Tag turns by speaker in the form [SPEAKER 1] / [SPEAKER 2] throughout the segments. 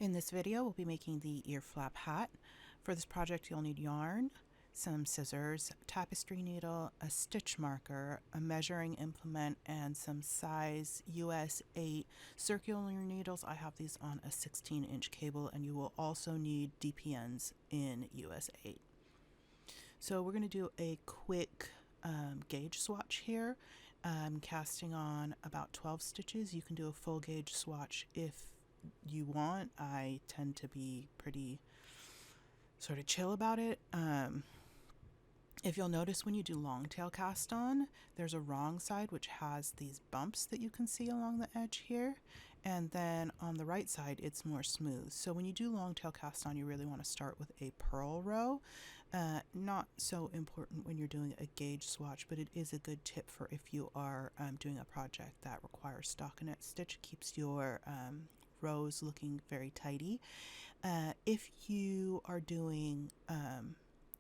[SPEAKER 1] In this video, we'll be making the Earflap hat. For this project, you'll need yarn, some scissors, tapestry needle, a stitch marker, a measuring implement, and some size US 8 circular needles. I have these on a 16-inch cable, and you will also need DPNs in US 8. So we're going to do a quick gauge swatch here. I'm casting on about 12 stitches. You can do a full gauge swatch if you want. I tend to be pretty sort of chill about it. If you'll notice, when you do long tail cast on, there's a wrong side which has these bumps that you can see along the edge here, and then on the right side it's more smooth. So when you do long tail cast on, you really want to start with a purl row. Not so important when you're doing a gauge swatch, but it is a good tip for if you are doing a project that requires stockinette stitch. Keeps your rows looking very tidy. If you are doing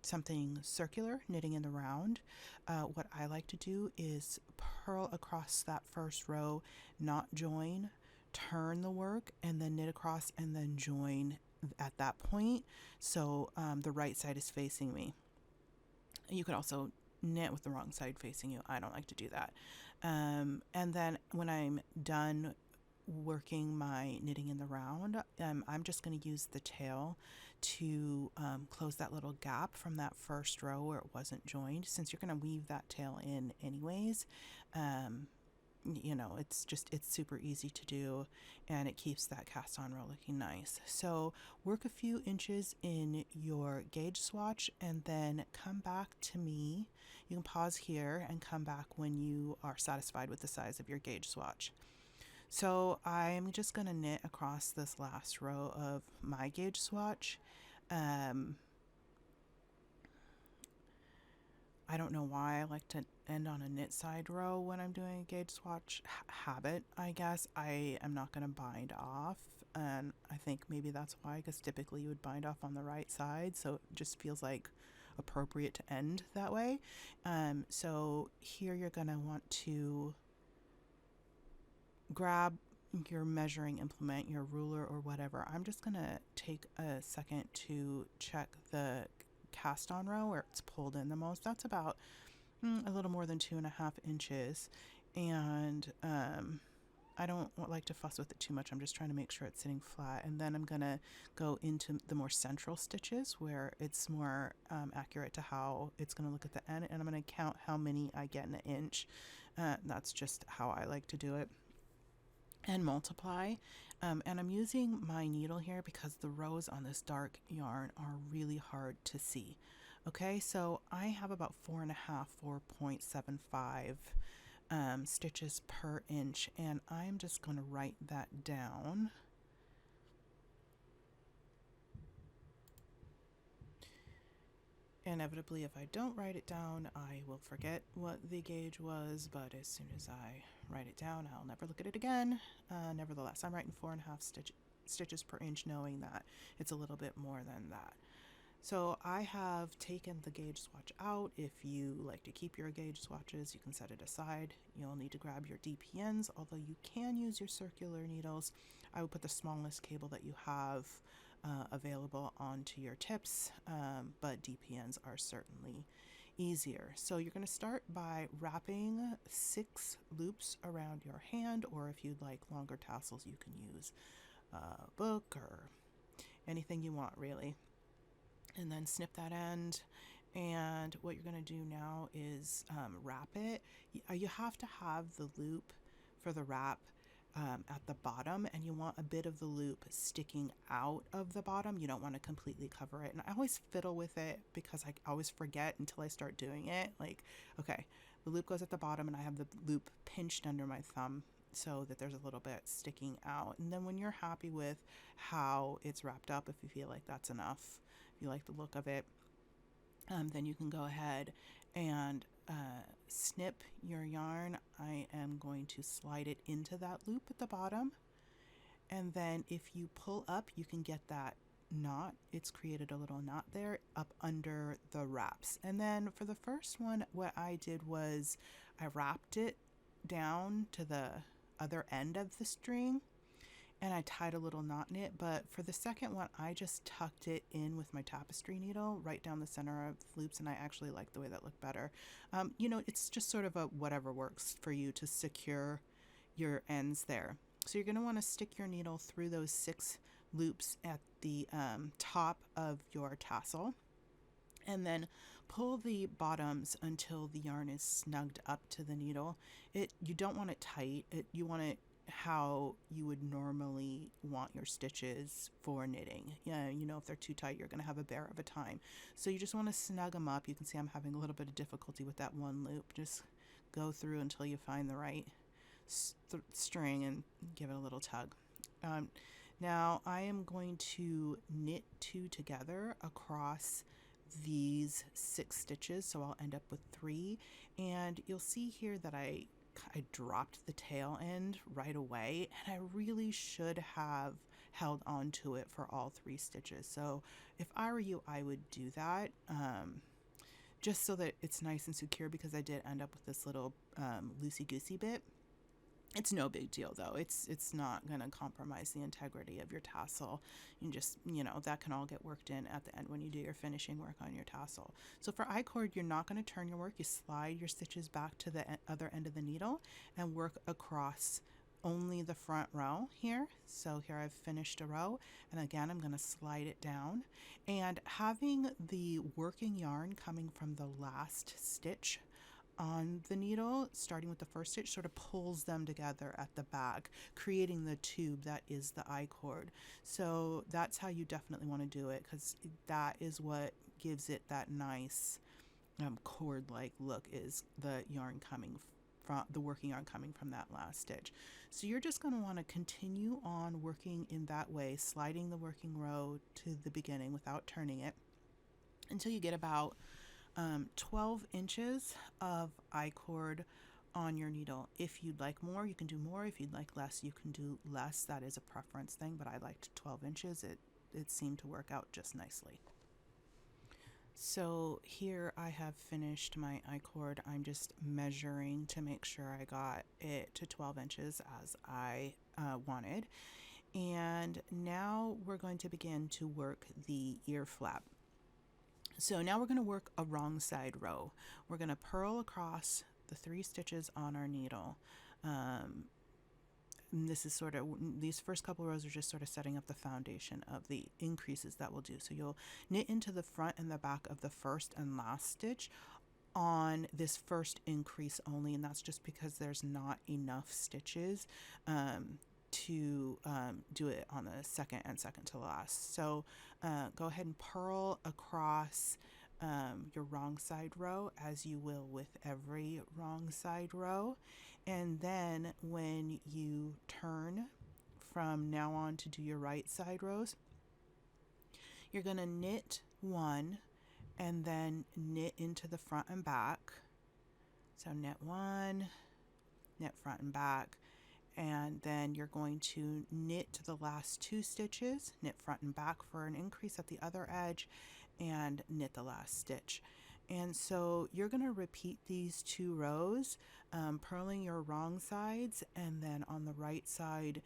[SPEAKER 1] something circular, knitting in the round, what I like to do is purl across that first row, not join, turn the work, and then knit across and then join at that point, so the right side is facing me. You could also knit with the wrong side facing you. I don't like to do that. And then when I'm done working my knitting in the round, I'm just going to use the tail to close that little gap from that first row where it wasn't joined. Since you're going to weave that tail in anyways, you know, it's super easy to do, and it keeps that cast on row looking nice. So work a few inches in your gauge swatch and then come back to me. You can pause here and come back when you are satisfied with the size of your gauge swatch. So I'm just going to knit across this last row of my gauge swatch. I don't know why I like to end on a knit side row when I'm doing a gauge swatch. Habit, I guess. I am not going to bind off, and I think maybe that's why, because typically you would bind off on the right side, so it just feels like appropriate to end that way. So here you're going to want to grab your measuring implement, your ruler or whatever. I'm just going to take a second to check the cast on row where it's pulled in the most. That's about a little more than 2.5 inches, and I don't like to fuss with it too much. I'm just trying to make sure it's sitting flat, and then I'm gonna go into the more central stitches where it's more accurate to how it's gonna look at the end, and I'm gonna count how many I get in an inch. That's just how I like to do it, and multiply. And I'm using my needle here because the rows on this dark yarn are really hard to see. Okay, so I have about 4.75 stitches per inch, and I'm just going to write that down. Inevitably, if I don't write it down, I will forget what the gauge was, but as soon as I write it down, I'll never look at it again. Nevertheless, I'm writing 4.5 stitches per inch, knowing that it's a little bit more than that. So I have taken the gauge swatch out. If you like to keep your gauge swatches, you can set it aside. You'll need to grab your DPNs, although you can use your circular needles. I would put the smallest cable that you have available onto your tips, but DPNs are certainly easier. So you're going to start by wrapping 6 loops around your hand, or if you'd like longer tassels, you can use a book or anything you want, really. And then snip that end, and what you're going to do now is wrap it. You have to have the loop for the wrap at the bottom, and you want a bit of the loop sticking out of the bottom. You don't want to completely cover it, and I always fiddle with it because I always forget until I start doing it. Like, okay, the loop goes at the bottom, and I have the loop pinched under my thumb so that there's a little bit sticking out. And then when you're happy with how it's wrapped up, if you feel like that's enough, if you like the look of it, then you can go ahead and snip your yarn. I am going to slide it into that loop at the bottom, and then if you pull up, you can get that knot. It's created a little knot there up under the wraps. And then for the first one, what I did was I wrapped it down to the other end of the string, and I tied a little knot in it. But for the second one, I just tucked it in with my tapestry needle right down the center of the loops, and I actually like the way that looked better. You know, it's just sort of a whatever works for you to secure your ends there. So you're going to want to stick your needle through those 6 loops at the top of your tassel, and then pull the bottoms until the yarn is snugged up to the needle. You don't want it tight. You want it how you would normally want your stitches for knitting. Yeah, you know, if they're too tight, you're going to have a bear of a time. So you just want to snug them up. You can see I'm having a little bit of difficulty with that one loop. Just go through until you find the right string and give it a little tug. Now I am going to knit 2 together across these 6 stitches, so I'll end up with 3, and you'll see here that I dropped the tail end right away, and I really should have held on to it for all 3 stitches. So if I were you, I would do that, just so that it's nice and secure, because I did end up with this little loosey-goosey bit. It's no big deal though. It's not going to compromise the integrity of your tassel. You just, you know, that can all get worked in at the end when you do your finishing work on your tassel. So for I-cord, you're not going to turn your work. You slide your stitches back to the other end of the needle and work across only the front row here. So here I've finished a row, and again I'm going to slide it down, and having the working yarn coming from the last stitch on the needle, starting with the first stitch, sort of pulls them together at the back, creating the tube that is the I-cord. So that's how you definitely want to do it, because that is what gives it that nice cord-like look, is the yarn coming from the working yarn coming from that last stitch. So you're just going to want to continue on working in that way, sliding the working row to the beginning without turning it until you get about 12 inches of I-cord on your needle. If you'd like more, you can do more. If you'd like less, you can do less. That is a preference thing, but I liked 12 inches. It seemed to work out just nicely. So here I have finished my I-cord. I'm just measuring to make sure I got it to 12 inches as I wanted. And now we're going to begin to work the ear flap. So now we're going to work a wrong side row. We're going to purl across the 3 stitches on our needle. And this is sort of, these first couple rows are just sort of setting up the foundation of the increases that we'll do. So you'll knit into the front and the back of the first and last stitch on this first increase only, and that's just because there's not enough stitches to do it on the second and second to last. So go ahead and purl across your wrong side row, as you will with every wrong side row, and then when you turn from now on to do your right side rows, you're going to knit 1 and then knit into the front and back. So knit 1, knit front and back, and then you're going to knit to the last 2 stitches, knit front and back for an increase at the other edge, and knit the last stitch. And so you're going to repeat these 2 rows, purling your wrong sides, and then on the right side,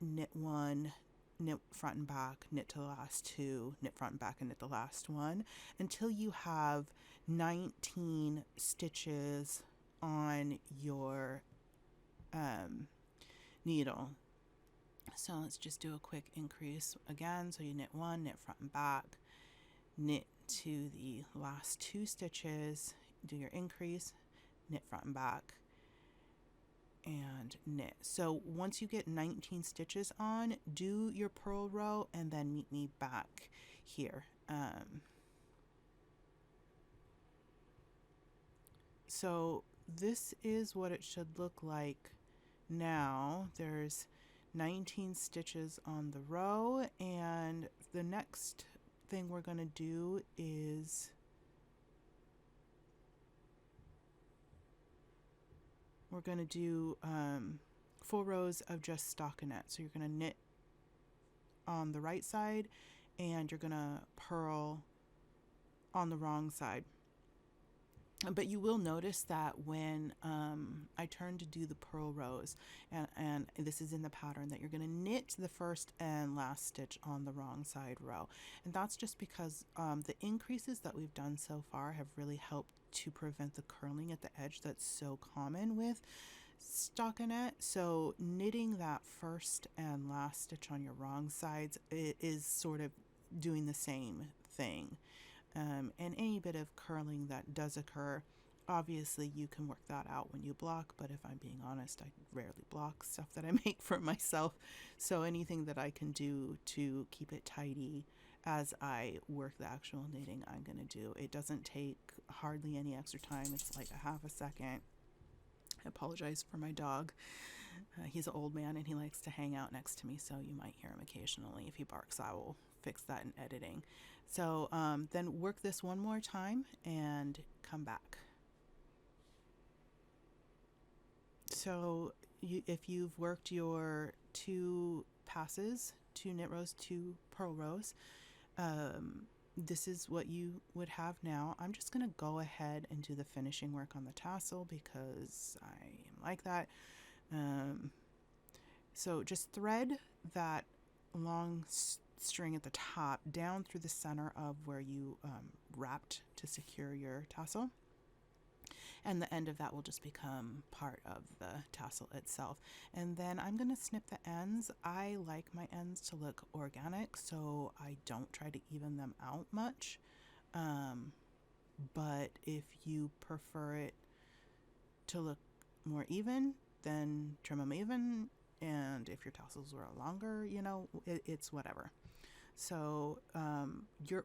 [SPEAKER 1] knit 1, knit front and back, knit to the last 2, knit front and back, and knit the last 1, until you have 19 stitches on your needle. So let's just do a quick increase again. So you knit 1, knit front and back, knit to the last 2 stitches, do your increase, knit front and back, and knit. So once you get 19 stitches on, do your purl row and then meet me back here. So this is what it should look like now. There's 19 stitches on the row, and the next thing we're going to do is we're going to do 4 rows of just stockinette. So you're going to knit on the right side and you're going to purl on the wrong side. But you will notice that when I turn to do the purl rows, and this is in the pattern, that you're going to knit the first and last stitch on the wrong side row. And that's just because the increases that we've done so far have really helped to prevent the curling at the edge that's so common with stockinette. So knitting that first and last stitch on your wrong sides is sort of doing the same thing. And any bit of curling that does occur, obviously you can work that out when you block, but if I'm being honest, I rarely block stuff that I make for myself. So anything that I can do to keep it tidy as I work the actual knitting, I'm going to do. It doesn't take hardly any extra time. It's like a half a second. I apologize for my dog. He's an old man and he likes to hang out next to me, so you might hear him occasionally. If he barks, I will fix that in editing. So then work this one more time and come back. So if you've worked your 2 passes, 2 knit rows, 2 purl rows, this is what you would have now. I'm just going to go ahead and do the finishing work on the tassel because I am like that. So just thread that long string at the top down through the center of where you wrapped to secure your tassel, and the end of that will just become part of the tassel itself. And then I'm going to snip the ends. I like my ends to look organic, so I don't try to even them out much. But if you prefer it to look more even, then trim them even. And if your tassels were longer, you know, it's whatever. So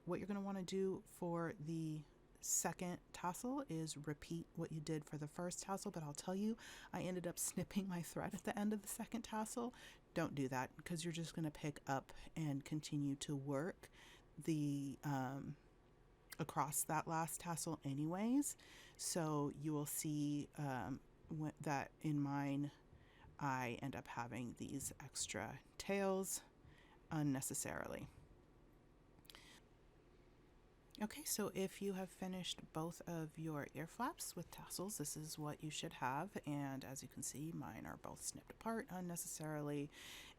[SPEAKER 1] what you're going to want to do for the second tassel is repeat what you did for the first tassel, but I'll tell you, I ended up snipping my thread at the end of the second tassel. Don't do that, because you're just going to pick up and continue to work the across that last tassel anyways. So you will see that in mine I end up having these extra tails unnecessarily. Okay, so if you have finished both of your ear flaps with tassels, this is what you should have. And as you can see, mine are both snipped apart unnecessarily,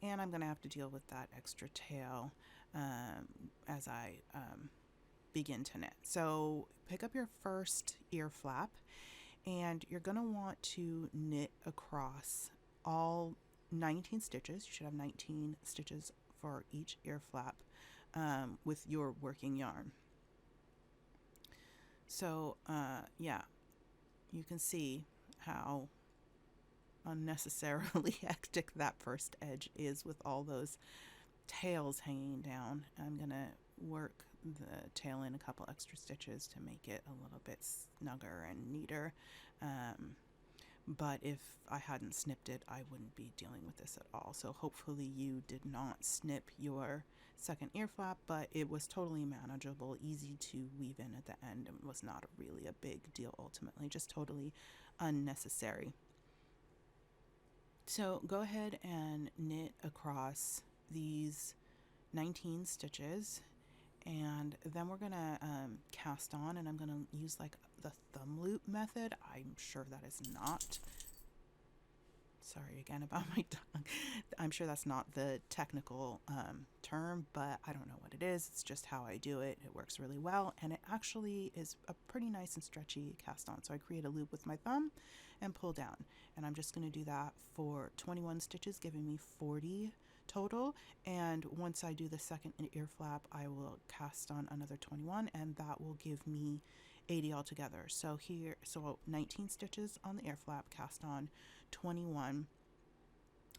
[SPEAKER 1] and I'm going to have to deal with that extra tail as I begin to knit. So pick up your first ear flap, and you're going to want to knit across all 19 stitches. You should have 19 stitches for each ear flap with your working yarn. So yeah, you can see how unnecessarily hectic that first edge is with all those tails hanging down. I'm gonna work the tail in a couple extra stitches to make it a little bit snugger and neater. But if I hadn't snipped it, I wouldn't be dealing with this at all. So hopefully you did not snip your second ear flap, but it was totally manageable, easy to weave in at the end, and was not really a big deal ultimately, just totally unnecessary. So go ahead and knit across these 19 stitches, and then we're gonna cast on, and I'm gonna use like the thumb loop method. I'm sure that is not, sorry again about my tongue, I'm sure that's not the technical term, but I don't know what it is. It's just how I do it. It works really well, and it actually is a pretty nice and stretchy cast on. So I create a loop with my thumb and pull down, and I'm just going to do that for 21 stitches, giving me 40 total. And once I do the second ear flap, I will cast on another 21, and that will give me 80 altogether. So 19 stitches on the ear flap, cast on 21.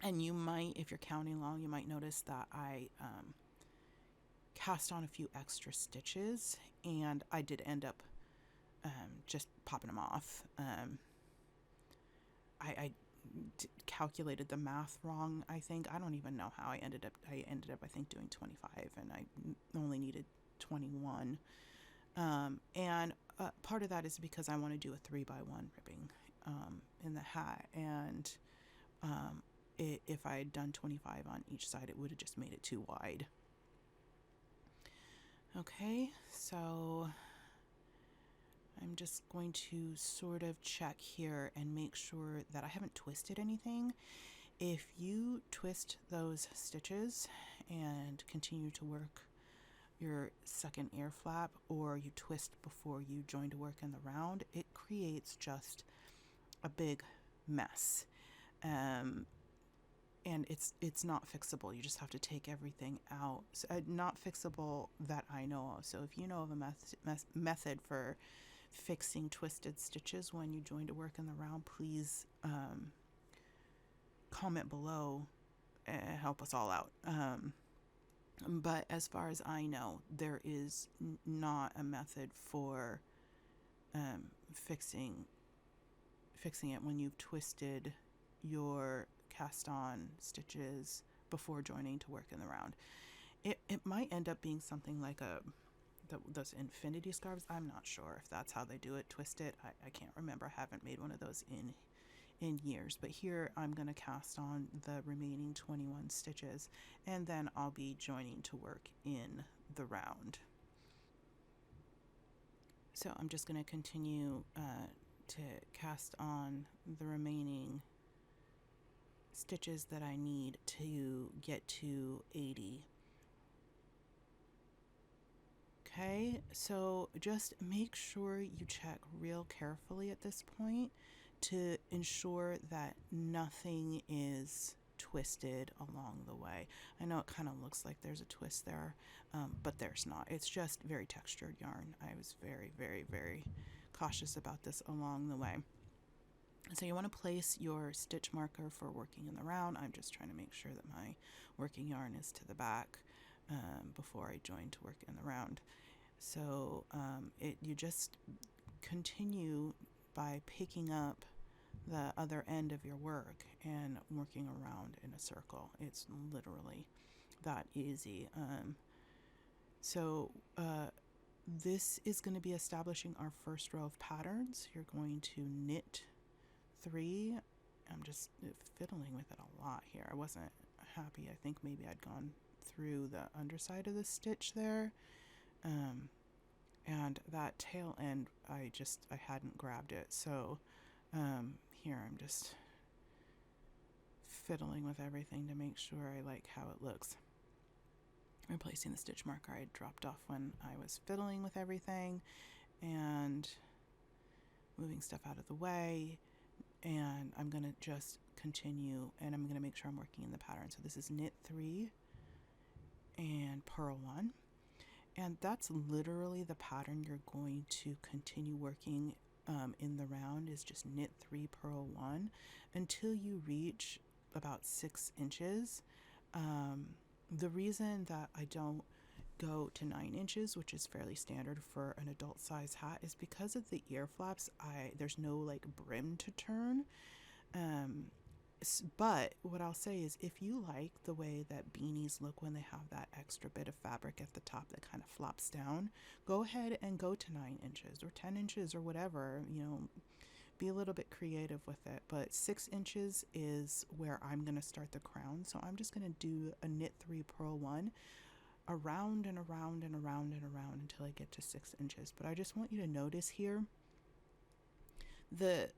[SPEAKER 1] And you might, if you're counting along, you might notice that I cast on a few extra stitches, and I did end up just popping them off. I calculated the math wrong, I think. I don't even know how I ended up, I think, doing 25, and I only needed 21. And part of that is because I want to do a 3x1 ribbing in the hat, and if I had done 25 on each side, it would have just made it too wide. Okay, so I'm just going to sort of check here and make sure that I haven't twisted anything. If you twist those stitches and continue to work your second ear flap, or you twist before you join to work in the round, it creates just a big mess. And it's not fixable. You just have to take everything out. So, not fixable that I know of. So if you know of a method for fixing twisted stitches when you join to work in the round, please comment below and help us all out. But as far as I know, there is not a method for fixing it when you've twisted your cast on stitches before joining to work in the round. It might end up being something like those infinity scarves. I'm not sure if that's how they do it, twist it. I can't remember. I haven't made one of those in years. But here I'm going to cast on the remaining 21 stitches, and then I'll be joining to work in the round. So I'm just going to continue to cast on the remaining stitches that I need to get to 80. Okay, so just make sure you check real carefully at this point to ensure that nothing is twisted along the way. I know it kind of looks like there's a twist there, but there's not. It's just very textured yarn. I was very, very, very cautious about this along the way. So you want to place your stitch marker for working in the round. I'm just trying to make sure that my working yarn is to the back before I join to work in the round. So you just continue by picking up the other end of your work and working around in a circle. It's literally that easy. This is going to be establishing our first row of patterns. You're going to knit 3. I'm just fiddling with it a lot here. I wasn't happy. I think maybe I'd gone through the underside of the stitch there, and that tail end I hadn't grabbed it. So here I'm just fiddling with everything to make sure I like how it looks. Replacing the stitch marker I dropped off when I was fiddling with everything, and moving stuff out of the way. And I'm going to just continue, and I'm going to make sure I'm working in the pattern. So this is knit 3 and purl 1. And that's literally the pattern you're going to continue working in the round, is just knit 3, purl 1 until you reach about 6 inches. The reason that I don't go to 9 inches, which is fairly standard for an adult size hat, is because of the ear flaps. There's no like brim to turn. But what I'll say is, if you like the way that beanies look when they have that extra bit of fabric at the top that kind of flops down, go ahead and go to 9 inches or 10 inches or whatever, be a little bit creative with it. But 6 inches is where I'm going to start the crown. So I'm just going to do a knit 3, purl 1 around and around and around and around until I get to 6 inches. But I just want you to notice here, the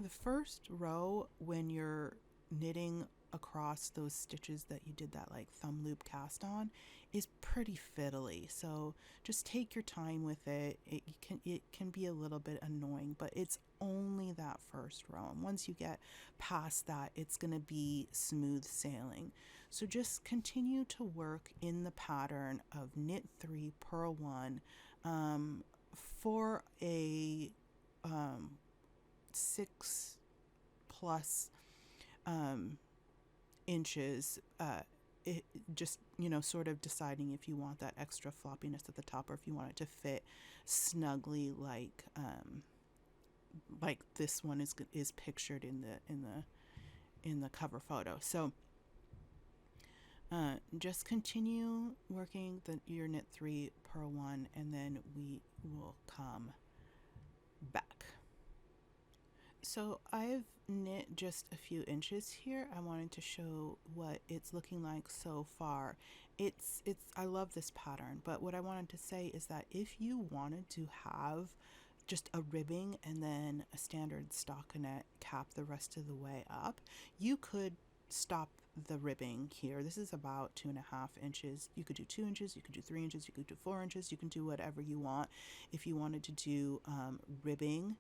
[SPEAKER 1] first row, when you're knitting across those stitches that you did that like thumb loop cast on, is pretty fiddly. So just take your time with it. It can be a little bit annoying, but it's only that first row. And once you get past that, it's going to be smooth sailing. So just continue to work in the pattern of knit 3, purl 1 for a 6 plus inches. Just sort of deciding if you want that extra floppiness at the top, or if you want it to fit snugly like this one is pictured in the cover photo. So just continue working your knit 3, purl 1, and then we will come back. So I've knit just a few inches here. I wanted to show what it's looking like so far. I love this pattern, but what I wanted to say is that if you wanted to have just a ribbing and then a standard stockinette cap the rest of the way up. You could stop the ribbing here. This is about 2.5 inches. You could do 2 inches, you could do 3 inches, you could do 4 inches, you can do whatever you want. If you wanted to do ribbing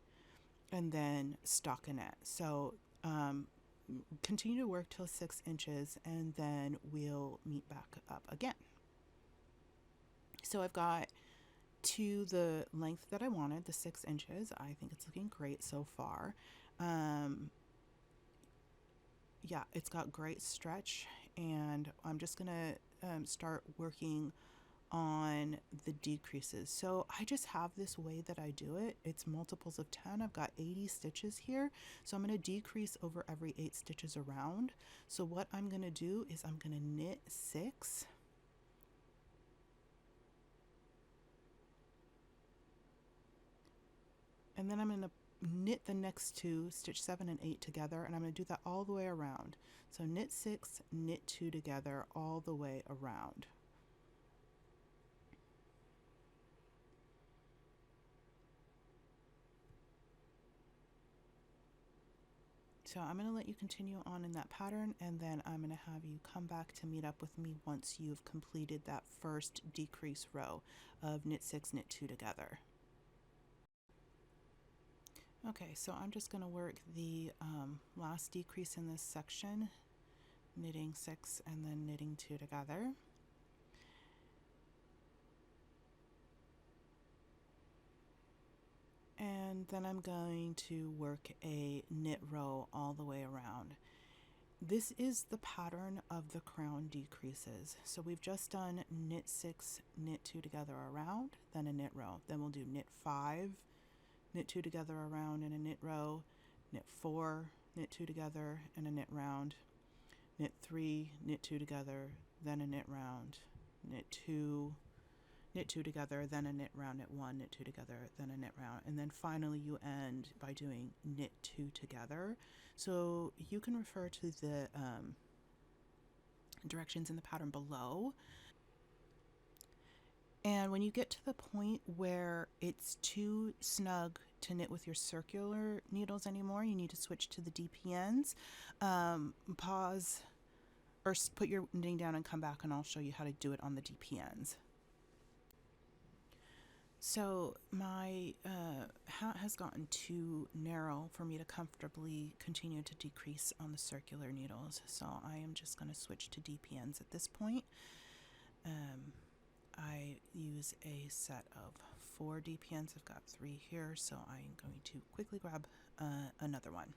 [SPEAKER 1] and then stockinette. So continue to work till 6 inches and then we'll meet back up again. So I've got to the length that I wanted, the 6 inches. I think it's looking great so far. Yeah, it's got great stretch, and I'm just gonna start working on the decreases. So I just have this way that I do it. It's multiples of 10. I've got 80 stitches here. So I'm going to decrease over every 8 stitches around. So what I'm going to do is I'm going to knit 6. And then I'm going to knit the next two, stitch 7 and 8 together, and I'm going to do that all the way around. So knit 6, knit 2 together all the way around. So I'm going to let you continue on in that pattern, and then I'm going to have you come back to meet up with me once you've completed that first decrease row of knit 6, knit 2 together. Okay, so I'm just going to work the last decrease in this section, knitting 6 and then knitting 2 together. And then I'm going to work a knit row all the way around. This is the pattern of the crown decreases. So we've just done knit 6, knit 2 together around, then a knit row. Then we'll do knit 5, knit 2 together around and a knit row, knit 4, knit 2 together and a knit round, knit 3, knit 2 together, then a knit round, knit 2, knit 2 together, then a knit round, knit 1, knit 2 together, then a knit round, and then finally you end by doing knit 2 together. So you can refer to the directions in the pattern below. And when you get to the point where it's too snug to knit with your circular needles anymore, you need to switch to the DPNs. Pause or put your knitting down and come back and I'll show you how to do it on the DPNs. So my hat has gotten too narrow for me to comfortably continue to decrease on the circular needles. So I am just going to switch to DPNs at this point. I use a set of 4 DPNs. I've got 3 here, so I'm going to quickly grab another one.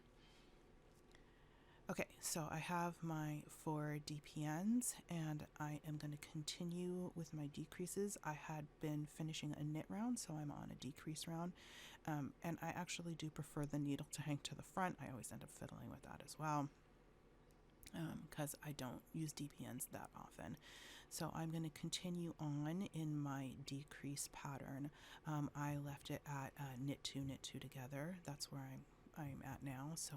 [SPEAKER 1] Okay, so I have my 4 DPNs and I am going to continue with my decreases. I had been finishing a knit round, so I'm on a decrease round. And I actually do prefer the needle to hang to the front. I always end up fiddling with that as well because I don't use DPNs that often. So I'm going to continue on in my decrease pattern. I left it at knit 2, knit 2 together. That's where I'm at now. So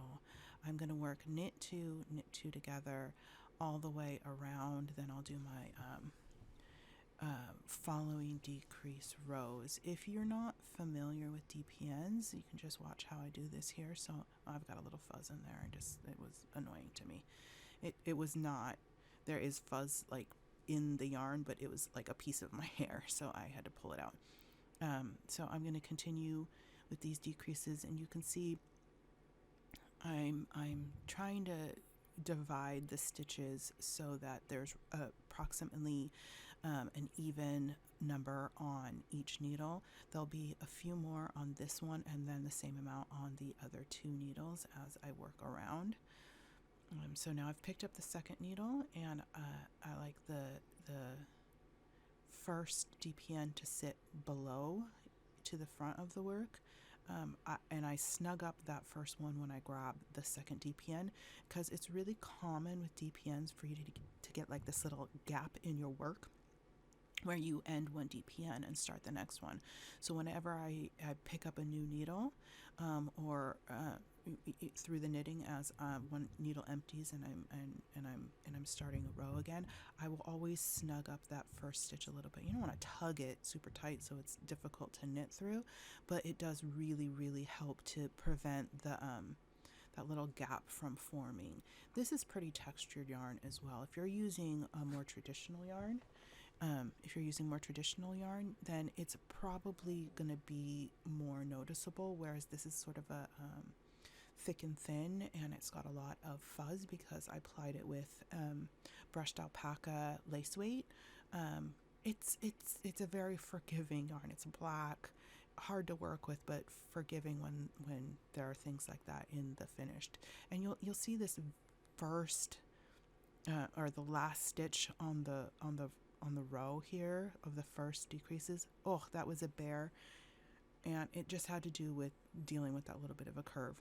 [SPEAKER 1] I'm going to work knit 2, knit 2 together all the way around. Then I'll do my following decrease rows. If you're not familiar with DPNs, you can just watch how I do this here. So I've got a little fuzz in there. It was annoying to me. It was not. There is fuzz like in the yarn, but it was like a piece of my hair, so I had to pull it out. So I'm going to continue with these decreases, and you can see I'm trying to divide the stitches so that there's approximately an even number on each needle. There'll be a few more on this one and then the same amount on the other 2 needles as I work around. So now I've picked up the second needle, and I like the first DPN to sit below to the front of the work. And I snug up that first one when I grab the second DPN, because it's really common with DPNs for you to get like this little gap in your work where you end one DPN and start the next one. So whenever I pick up a new needle or through the knitting as one needle empties and I'm starting a row again, I will always snug up that first stitch a little bit. You don't want to tug it super tight so it's difficult to knit through, but it does really help to prevent the that little gap from forming. This is pretty textured yarn as well. If you're using a more traditional yarn, then it's probably going to be more noticeable, whereas this is sort of a thick and thin, and it's got a lot of fuzz because I plied it with brushed alpaca lace weight. It's a very forgiving yarn. It's black, hard to work with, but forgiving when there are things like that in the finished. And you'll see this first or the last stitch on the row here of the first decreases. Oh, that was a bear, and it just had to do with dealing with that little bit of a curve.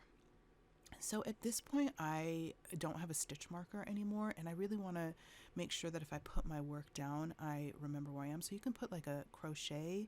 [SPEAKER 1] So at this point I don't have a stitch marker anymore, and I really want to make sure that if I put my work down I remember where I am. So you can put like a crochet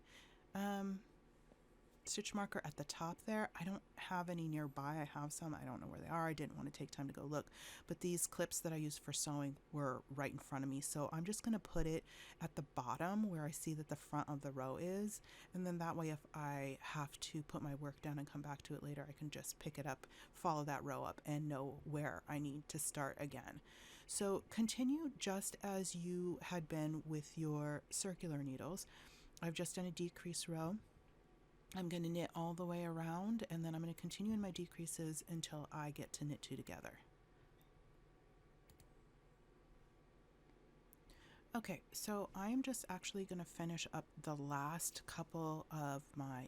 [SPEAKER 1] stitch marker at the top there. I don't have any nearby. I have some. I don't know where they are. I didn't want to take time to go look, but these clips that I used for sewing were right in front of me, so I'm just going to put it at the bottom where I see that the front of the row is, and then that way if I have to put my work down and come back to it later, I can just pick it up, follow that row up, and know where I need to start again. So continue just as you had been with your circular needles. I've just done a decrease row. I'm going to knit all the way around, and then I'm going to continue in my decreases until I get to knit 2 together. Okay, so I'm just actually going to finish up the last couple of my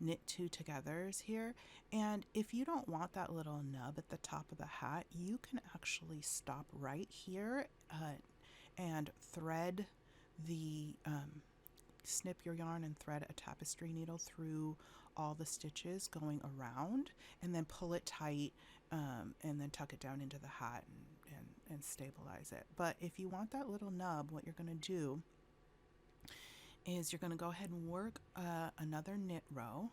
[SPEAKER 1] knit 2 togethers here, and if you don't want that little nub at the top of the hat, you can actually stop right here and thread the snip your yarn and thread a tapestry needle through all the stitches going around, and then pull it tight and then tuck it down into the hat and stabilize it. But if you want that little nub, what you're going to do is you're going to go ahead and work another knit row.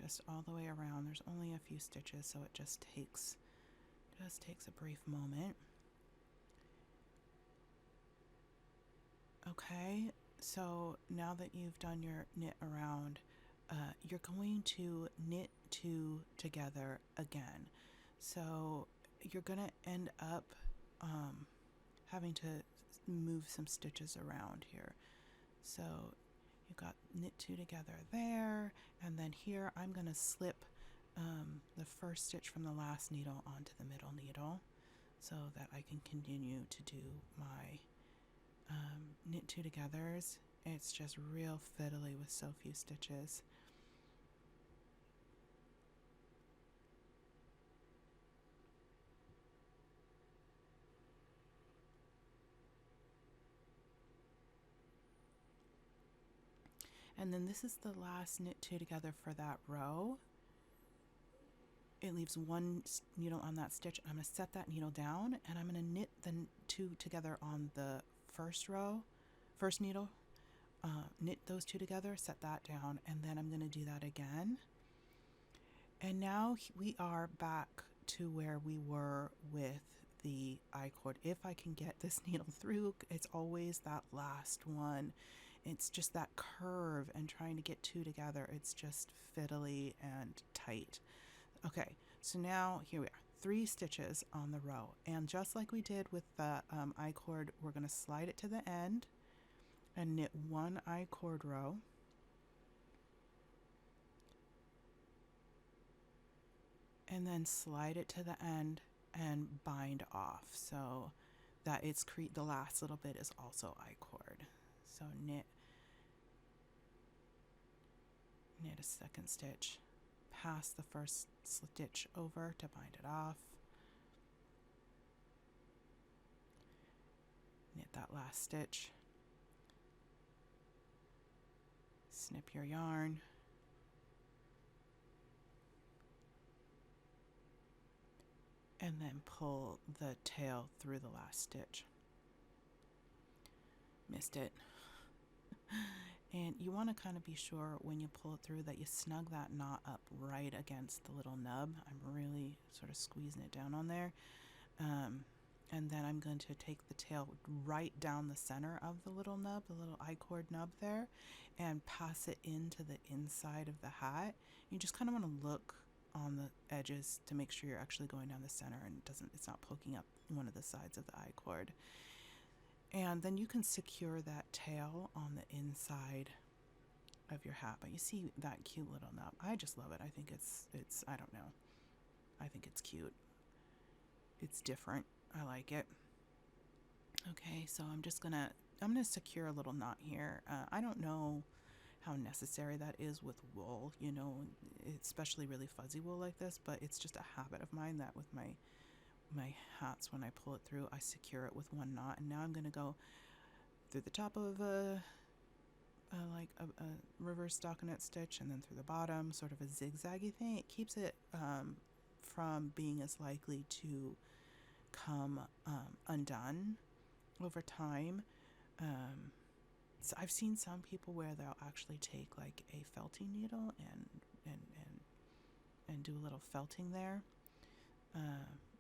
[SPEAKER 1] Just all the way around. There's only a few stitches, so it just takes a brief moment. Okay, so now that you've done your knit around, you're going to knit 2 together again. So you're going to end up having to move some stitches around here. So you've got knit 2 together there, and then here I'm going to slip the first stitch from the last needle onto the middle needle so that I can continue to do my knit 2 togethers. It's just real fiddly with so few stitches. And then this is the last knit 2 together for that row. It leaves one needle on that stitch. I'm going to set that needle down, and I'm going to knit the 2 together on the first needle. Knit those 2 together, set that down, and then I'm going to do that again. And now we are back to where we were with the I-cord. If I can get this needle through, it's always that last one. It's just that curve, and trying to get 2 together, it's just fiddly and tight. Okay, so now here we are, 3 stitches on the row, and just like we did with the I-cord, we're going to slide it to the end and knit 1 I-cord row, and then slide it to the end and bind off so that it's the last little bit is also I-cord. So knit a second stitch, pass the first stitch over to bind it off, knit that last stitch, snip your yarn, and then pull the tail through the last stitch. Missed it. And you want to kind of be sure when you pull it through that you snug that knot up right against the little nub. I'm really sort of squeezing it down on there. And then I'm going to take the tail right down the center of the little nub, the little I-cord nub there, and pass it into the inside of the hat. You just kind of want to look on the edges to make sure you're actually going down the center and it's not poking up one of the sides of the I-cord. And then you can secure that tail on the inside of your hat. But you see that cute little nub. I just love it. I think it's I don't know. I think it's cute. It's different. I like it. Okay, so I'm gonna secure a little knot here. I don't know how necessary that is with wool, you know, especially really fuzzy wool like this, but it's just a habit of mine that with my hats, when I pull it through, I secure it with one knot. And now I'm gonna go through the top of a reverse stockinette stitch, and then through the bottom, sort of a zigzaggy thing. It keeps it from being as likely to come undone over time. So I've seen some people where they'll actually take like a felting needle and do a little felting there,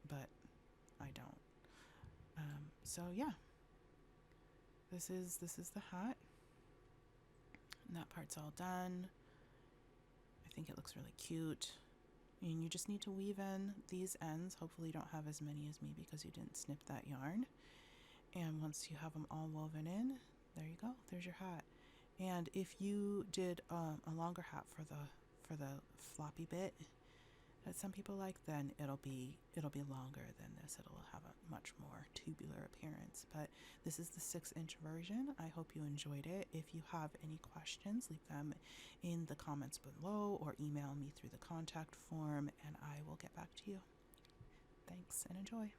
[SPEAKER 1] but I don't. So yeah, this is the hat. And that part's all done. I think it looks really cute. And you just need to weave in these ends. Hopefully you don't have as many as me because you didn't snip that yarn. And once you have them all woven in, there you go. There's your hat. And if you did a longer hat for the floppy bit that some people like, then it'll be longer than this. It'll have a much more tubular appearance. But this is the 6-inch version. I hope you enjoyed it. If you have any questions, leave them in the comments below or email me through the contact form, and I will get back to you. Thanks and enjoy.